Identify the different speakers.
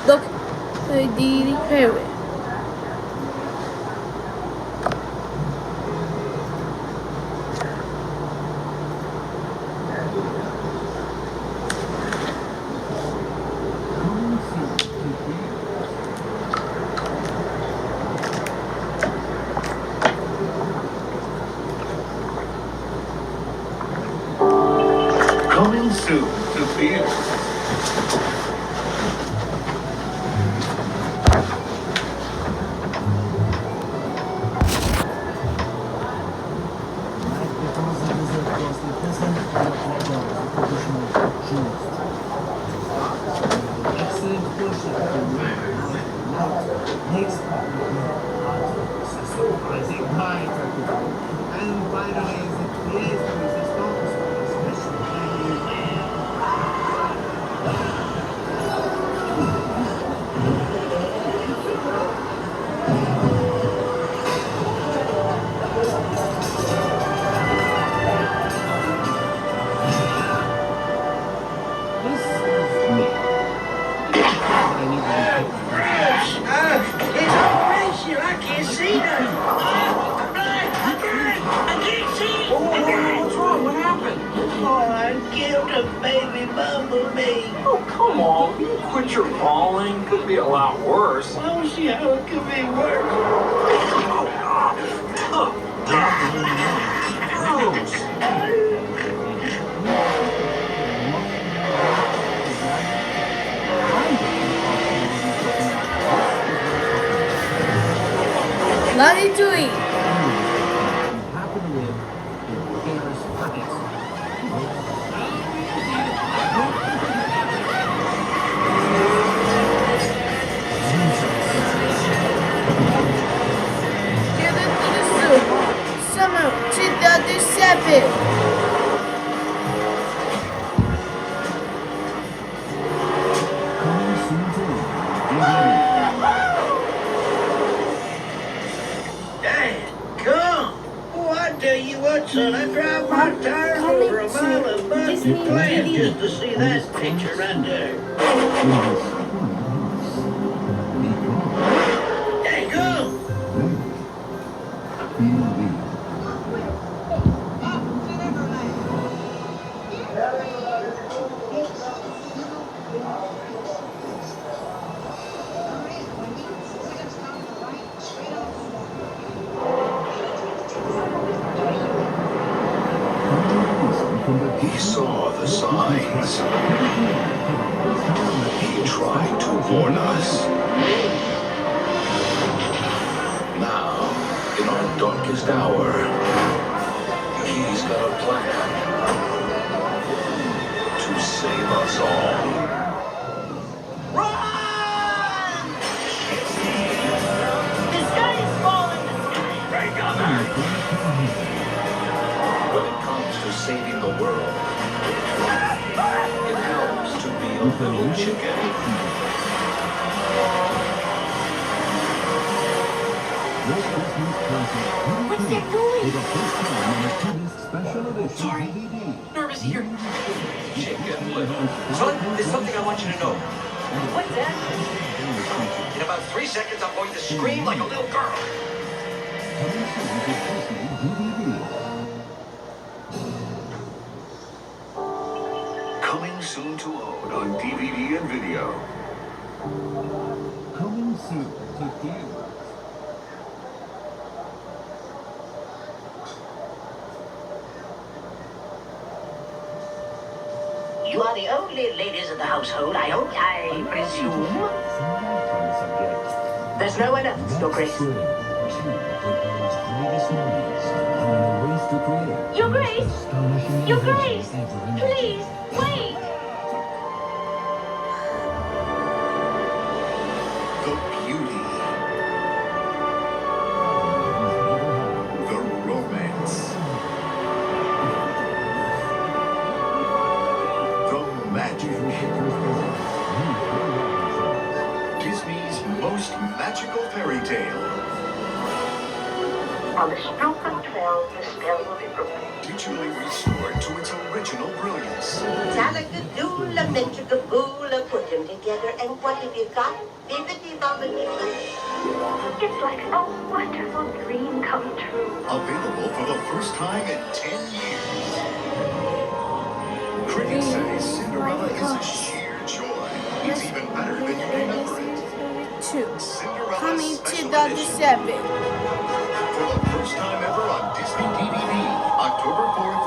Speaker 1: Look, the Perry.
Speaker 2: Coming soon to theaters.
Speaker 3: And finally, the creator is responsible for special
Speaker 4: It's all ratio. I can't see nothing. I'm blind. I can't see.
Speaker 5: What's wrong? What happened?
Speaker 4: Oh, I killed a baby bumblebee.
Speaker 5: Oh, come on. Will you quit your bawling? Could be a lot worse.
Speaker 4: I don't see how it could be worse.
Speaker 5: Gross.
Speaker 1: 93. Summer 2007.
Speaker 4: Tell you what, son, I drive my tires over a mile of Bucky Plant just to see that picture right there. Hey, go!
Speaker 2: He saw the signs. He tried to warn us. Now, in our darkest hour, he's got a plan to save us all.
Speaker 4: Run! The sky is falling!
Speaker 2: Break on When it comes to saving the world, it helps to be a little chicken.
Speaker 6: What's that noise?
Speaker 5: Sorry. Nervous here.
Speaker 2: Chicken Little.
Speaker 5: Son, there's something I want you to know.
Speaker 6: What's that?
Speaker 5: In about 3 seconds, I'm going to scream like a little girl.
Speaker 2: Coming soon to own on DVD and video.
Speaker 3: Coming soon to theaters.
Speaker 4: You are the only ladies of the household, I hope, I presume. There's no one else, Your Grace.
Speaker 6: Your Grace! Your Grace! Please, wait!
Speaker 2: The beauty. The romance. The magic. Disney's most magical fairy tale.
Speaker 4: On the stroke of 12, the spell will be broken.
Speaker 2: Digitally restored to its original brilliance.
Speaker 4: Talagadoola, menchikaboola, put them together.
Speaker 7: together, and what have you got? Bibbidi bobbidi boo.
Speaker 6: It's like a wonderful dream come true.
Speaker 2: Available for the first time in 10 years. Critics say Cinderella is a sheer joy. It's even better than you remember it.
Speaker 1: 2.
Speaker 2: Cinderella
Speaker 1: Coming
Speaker 2: Special
Speaker 1: to
Speaker 2: Edition.
Speaker 1: the 7.
Speaker 2: For the first time ever on Disney DVD, October 4th